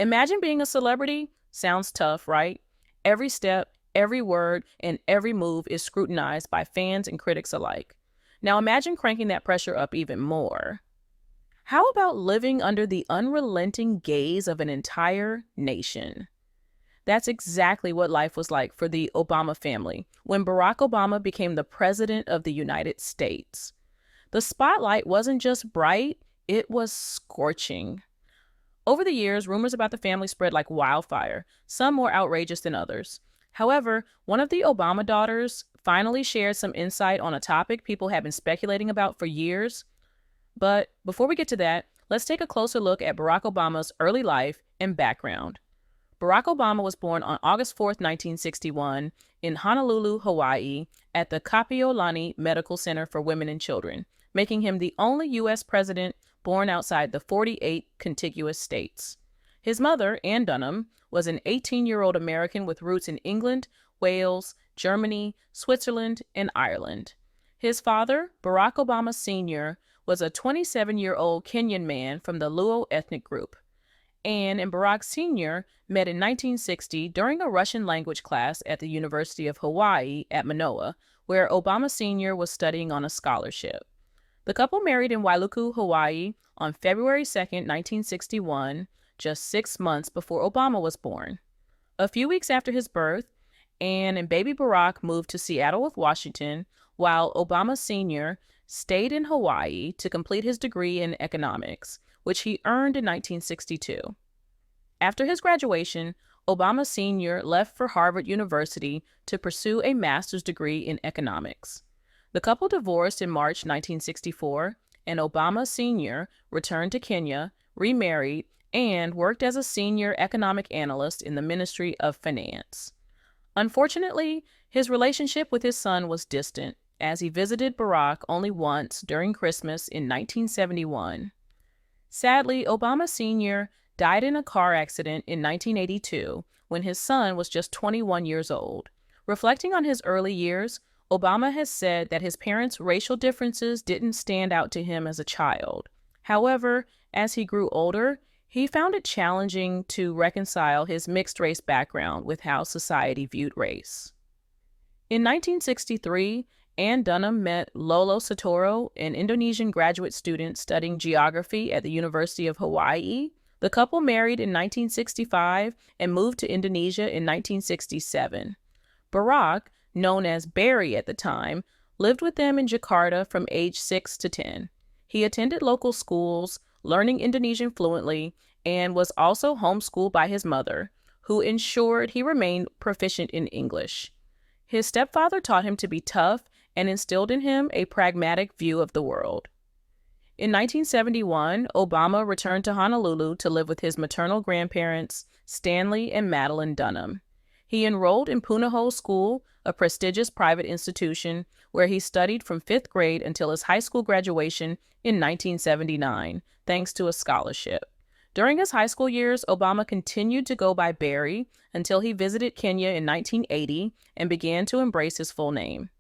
Imagine being a celebrity. Sounds tough, right? Every step, every word, and every move is scrutinized by fans and critics alike. Now imagine cranking that pressure up even more. How about living under the unrelenting gaze of an entire nation? That's exactly what life was like for the Obama family when Barack Obama became the President of the United States. The spotlight wasn't just bright, it was scorching. Over the years, rumors about the family spread like wildfire, some more outrageous than others. However, one of the Obama daughters finally shared some insight on a topic people had been speculating about for years. But before we get to that, let's take a closer look at Barack Obama's early life and background. Barack Obama was born on August 4th, 1961, in Honolulu, Hawaii, at the Kapiolani Medical Center for Women and Children, making him the only U.S. president born outside the 48 contiguous states. His mother, Ann Dunham, was an 18-year-old American with roots in England, Wales, Germany, Switzerland, and Ireland. His father, Barack Obama Sr., was a 27-year-old Kenyan man from the Luo ethnic group. Ann and Barack Sr. met in 1960 during a Russian language class at the University of Hawaii at Manoa, where Obama Sr. was studying on a scholarship. The couple married in Wailuku, Hawaii on February 2nd, 1961, just 6 months before Obama was born. A few weeks after his birth, Ann and baby Barack moved to Seattle, Washington, while Obama Sr. stayed in Hawaii to complete his degree in economics, which he earned in 1962. After his graduation, Obama Sr. left for Harvard University to pursue a master's degree in economics. The couple divorced in March 1964, and Obama Sr. returned to Kenya, remarried, and worked as a senior economic analyst in the Ministry of Finance. Unfortunately, his relationship with his son was distant, as he visited Barack only once during Christmas in 1971. Sadly, Obama Sr. died in a car accident in 1982 when his son was just 21 years old. Reflecting on his early years, Obama has said that his parents' racial differences didn't stand out to him as a child. However, as he grew older, he found it challenging to reconcile his mixed-race background with how society viewed race. In 1963, Ann Dunham met Lolo Sotoro, an Indonesian graduate student studying geography at the University of Hawaii. The couple married in 1965 and moved to Indonesia in 1967. Barack, known as Barry at the time, lived with them in Jakarta from age 6 to 10. He attended local schools, learning Indonesian fluently, and was also homeschooled by his mother, who ensured he remained proficient in English. His stepfather taught him to be tough and instilled in him a pragmatic view of the world. In 1971, Obama returned to Honolulu to live with his maternal grandparents, Stanley and Madeline Dunham. He enrolled in Punahou School, a prestigious private institution, where he studied from 5th grade until his high school graduation in 1979, thanks to a scholarship. During his high school years, Obama continued to go by Barry until he visited Kenya in 1980 and began to embrace his full name.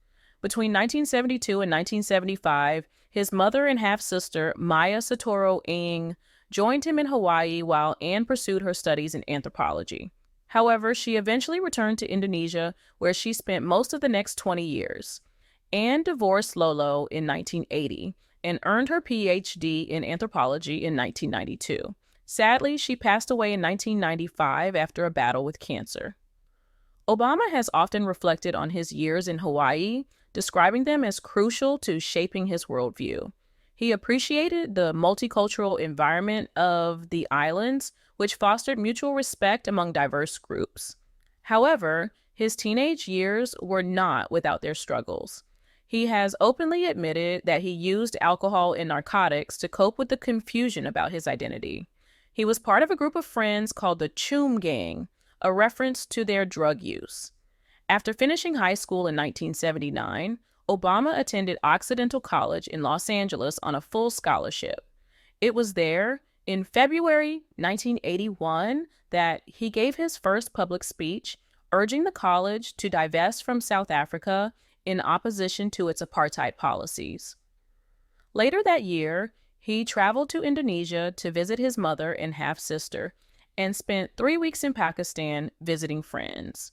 Between 1972 and 1975, his mother and half-sister, Maya Sotoro Ng, joined him in Hawaii while Ann pursued her studies in anthropology. However, she eventually returned to Indonesia, where she spent most of the next 20 years. Ann divorced Lolo in 1980 and earned her PhD in anthropology in 1992. Sadly, she passed away in 1995 after a battle with cancer. Obama has often reflected on his years in Hawaii, describing them as crucial to shaping his worldview. He appreciated the multicultural environment of the islands, which fostered mutual respect among diverse groups. However, his teenage years were not without their struggles. He has openly admitted that he used alcohol and narcotics to cope with the confusion about his identity. He was part of a group of friends called the Choom Gang, a reference to their drug use. After finishing high school in 1979, Obama attended Occidental College in Los Angeles on a full scholarship. It was there, in February 1981, that he gave his first public speech, urging the college to divest from South Africa in opposition to its apartheid policies. Later that year, he traveled to Indonesia to visit his mother and half-sister, and spent 3 weeks in Pakistan visiting friends.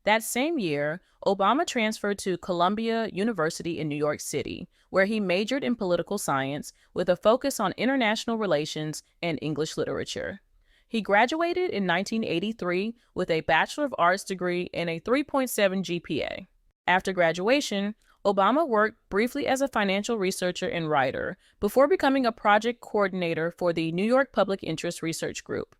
That same year, Obama transferred to Columbia University in New York City, where he majored in political science with a focus on international relations and English literature. He graduated in 1983 with a Bachelor of Arts degree and a 3.7 GPA. After graduation, Obama worked briefly as a financial researcher and writer before becoming a project coordinator for the New York Public Interest Research Group.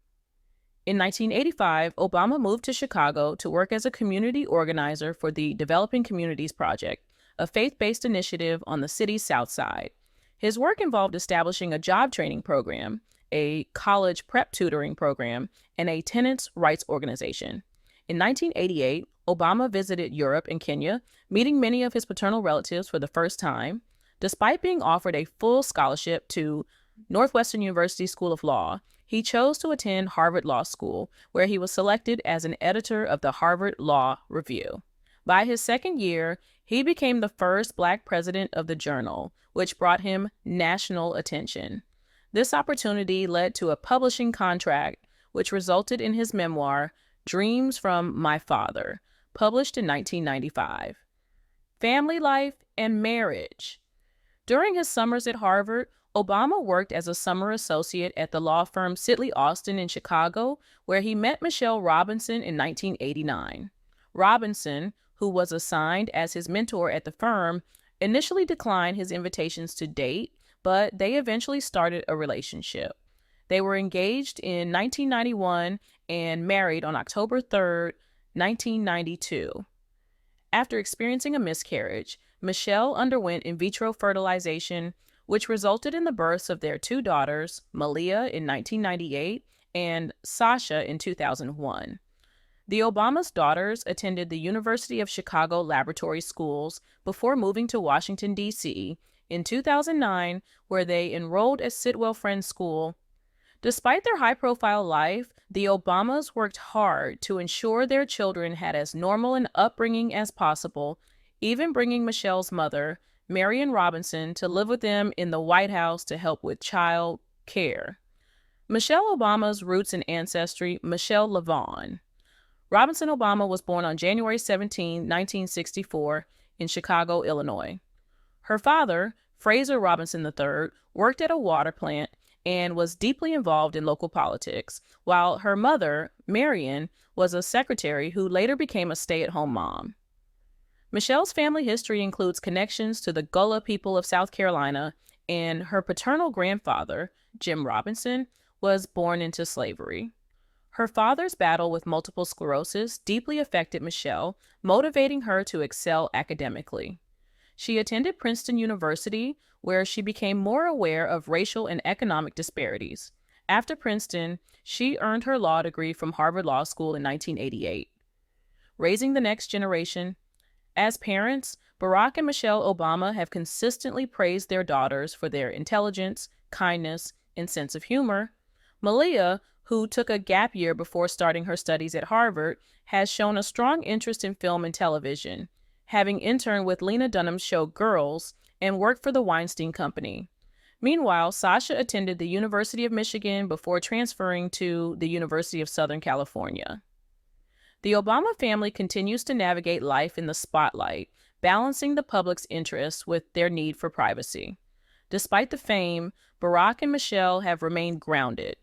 In 1985, Obama moved to Chicago to work as a community organizer for the Developing Communities Project, a faith-based initiative on the city's South Side. His work involved establishing a job training program, a college prep tutoring program, and a tenants' rights organization. In 1988, Obama visited Europe and Kenya, meeting many of his paternal relatives for the first time. Despite being offered a full scholarship to Northwestern University School of Law, he chose to attend Harvard Law School, where he was selected as an editor of the Harvard Law Review. By his second year, he became the first Black president of the journal, which brought him national attention. This opportunity led to a publishing contract, which resulted in his memoir, Dreams from My Father, published in 1995. Family life and marriage. During his summers at Harvard, Obama worked as a summer associate at the law firm Sidley Austin in Chicago, where he met Michelle Robinson in 1989. Robinson, who was assigned as his mentor at the firm, initially declined his invitations to date, but they eventually started a relationship. They were engaged in 1991 and married on October 3, 1992. After experiencing a miscarriage, Michelle underwent in vitro fertilization, which resulted in the births of their two daughters, Malia in 1998 and Sasha in 2001. The Obama's daughters attended the University of Chicago Laboratory Schools before moving to Washington, D.C. in 2009, where they enrolled at Sidwell Friends School. Despite their high-profile life, the Obamas worked hard to ensure their children had as normal an upbringing as possible, even bringing Michelle's mother, Marion Robinson, to live with them in the White House to help with child care. Michelle Obama's roots and ancestry, Michelle LaVaughn. Robinson Obama was born on January 17, 1964, in Chicago, Illinois. Her father, Fraser Robinson III, worked at a water plant and was deeply involved in local politics, while her mother, Marion, was a secretary who later became a stay-at-home mom. Michelle's family history includes connections to the Gullah people of South Carolina, and her paternal grandfather, Jim Robinson, was born into slavery. Her father's battle with multiple sclerosis deeply affected Michelle, motivating her to excel academically. She attended Princeton University, where she became more aware of racial and economic disparities. After Princeton, she earned her law degree from Harvard Law School in 1988. Raising the next generation. As parents, Barack and Michelle Obama have consistently praised their daughters for their intelligence, kindness, and sense of humor. Malia, who took a gap year before starting her studies at Harvard, has shown a strong interest in film and television, having interned with Lena Dunham's show Girls and worked for the Weinstein Company. Meanwhile, Sasha attended the University of Michigan before transferring to the University of Southern California. The Obama family continues to navigate life in the spotlight, balancing the public's interests with their need for privacy. Despite the fame, Barack and Michelle have remained grounded,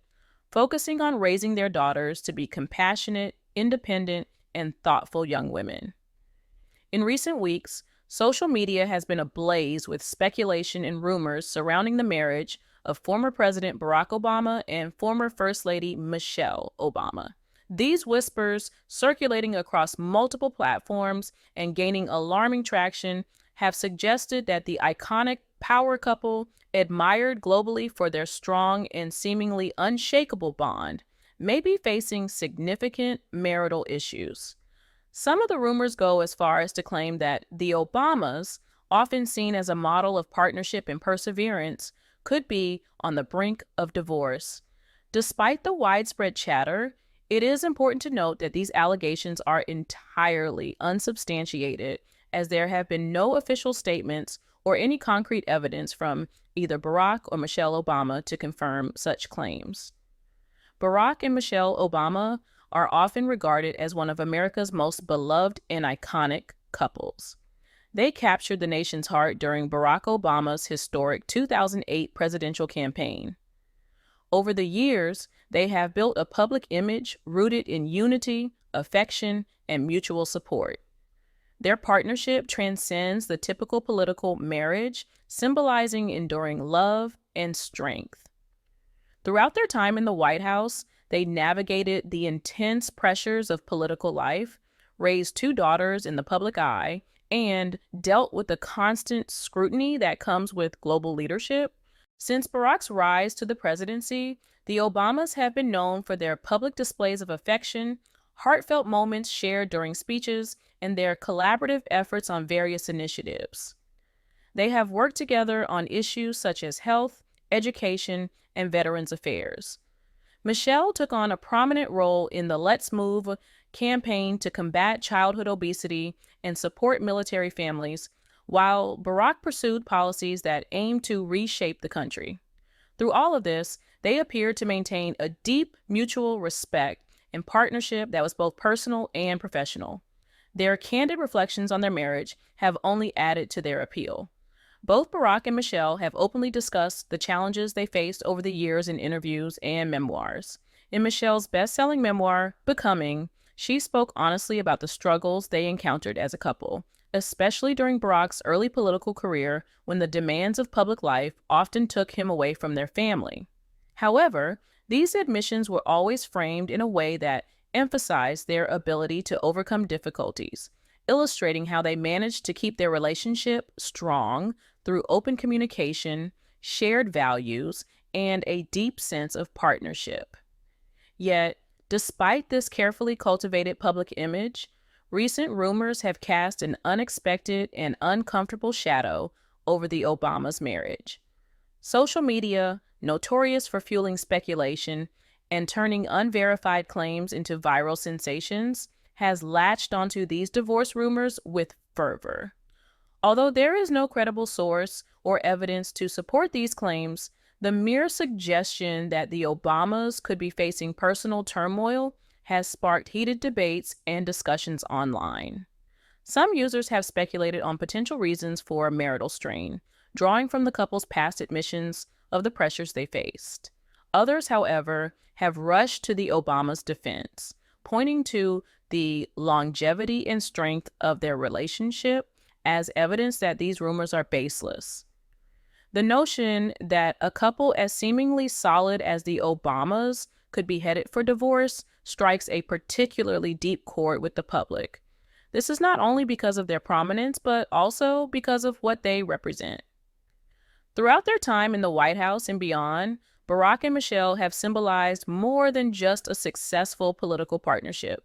focusing on raising their daughters to be compassionate, independent, and thoughtful young women. In recent weeks, social media has been ablaze with speculation and rumors surrounding the marriage of former President Barack Obama and former First Lady Michelle Obama. These whispers, circulating across multiple platforms and gaining alarming traction, have suggested that the iconic power couple, admired globally for their strong and seemingly unshakable bond, may be facing significant marital issues. Some of the rumors go as far as to claim that the Obamas, often seen as a model of partnership and perseverance, could be on the brink of divorce. Despite the widespread chatter, it is important to note that these allegations are entirely unsubstantiated, as there have been no official statements or any concrete evidence from either Barack or Michelle Obama to confirm such claims. Barack and Michelle Obama are often regarded as one of America's most beloved and iconic couples. They captured the nation's heart during Barack Obama's historic 2008 presidential campaign. Over the years, they have built a public image rooted in unity, affection, and mutual support. Their partnership transcends the typical political marriage, symbolizing enduring love and strength. Throughout their time in the White House, they navigated the intense pressures of political life, raised two daughters in the public eye, and dealt with the constant scrutiny that comes with global leadership. Since Barack's rise to the presidency, the Obamas have been known for their public displays of affection, heartfelt moments shared during speeches, and their collaborative efforts on various initiatives. They have worked together on issues such as health, education, and veterans affairs. Michelle took on a prominent role in the Let's Move campaign to combat childhood obesity and support military families, while Barack pursued policies that aimed to reshape the country. Through all of this, they appeared to maintain a deep mutual respect and partnership that was both personal and professional. Their candid reflections on their marriage have only added to their appeal. Both Barack and Michelle have openly discussed the challenges they faced over the years in interviews and memoirs. In Michelle's best-selling memoir, Becoming, she spoke honestly about the struggles they encountered as a couple, especially during Barack's early political career when the demands of public life often took him away from their family. However, these admissions were always framed in a way that emphasized their ability to overcome difficulties, illustrating how they managed to keep their relationship strong through open communication, shared values, and a deep sense of partnership. Yet, despite this carefully cultivated public image, recent rumors have cast an unexpected and uncomfortable shadow over the Obamas' marriage. Social media, notorious for fueling speculation and turning unverified claims into viral sensations, has latched onto these divorce rumors with fervor. Although there is no credible source or evidence to support these claims, the mere suggestion that the Obamas could be facing personal turmoil has sparked heated debates and discussions online. Some users have speculated on potential reasons for marital strain, drawing from the couple's past admissions of the pressures they faced. Others, however, have rushed to the Obamas' defense, pointing to the longevity and strength of their relationship as evidence that these rumors are baseless. The notion that a couple as seemingly solid as the Obamas could be headed for divorce strikes a particularly deep chord with the public. This is not only because of their prominence, but also because of what they represent. Throughout their time in the White House and beyond, Barack and Michelle have symbolized more than just a successful political partnership.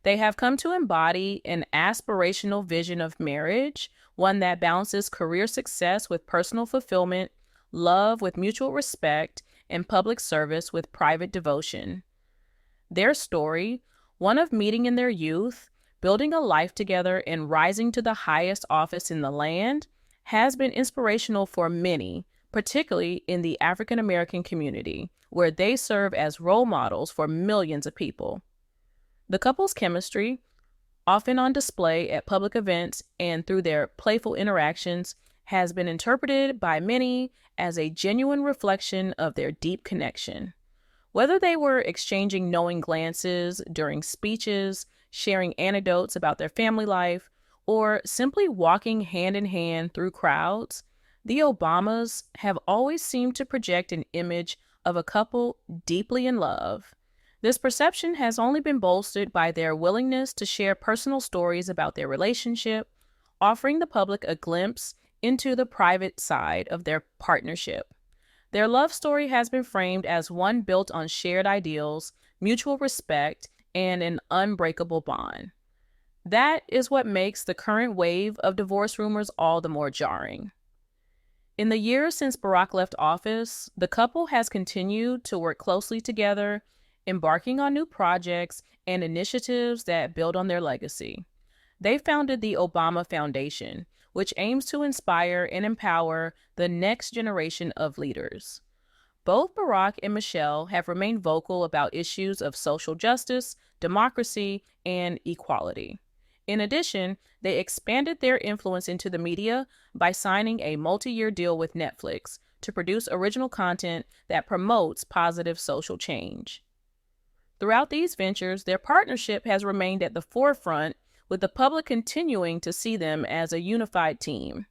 They have come to embody an aspirational vision of marriage, one that balances career success with personal fulfillment, love with mutual respect, and public service with private devotion. Their story, one of meeting in their youth, building a life together, and rising to the highest office in the land, has been inspirational for many, particularly in the African American community, where they serve as role models for millions of people. The couple's chemistry, often on display at public events and through their playful interactions, has been interpreted by many as a genuine reflection of their deep connection. Whether they were exchanging knowing glances during speeches, sharing anecdotes about their family life, or simply walking hand in hand through crowds, the Obamas have always seemed to project an image of a couple deeply in love. This perception has only been bolstered by their willingness to share personal stories about their relationship, offering the public a glimpse into the private side of their partnership. Their love story has been framed as one built on shared ideals, mutual respect, and an unbreakable bond. That is what makes the current wave of divorce rumors all the more jarring. In the years since Barack left office, the couple has continued to work closely together, embarking on new projects and initiatives that build on their legacy. They founded the Obama Foundation, which aims to inspire and empower the next generation of leaders. Both Barack and Michelle have remained vocal about issues of social justice, democracy, and equality. In addition, they expanded their influence into the media by signing a multi-year deal with Netflix to produce original content that promotes positive social change. Throughout these ventures, their partnership has remained at the forefront, with the public continuing to see them as a unified team.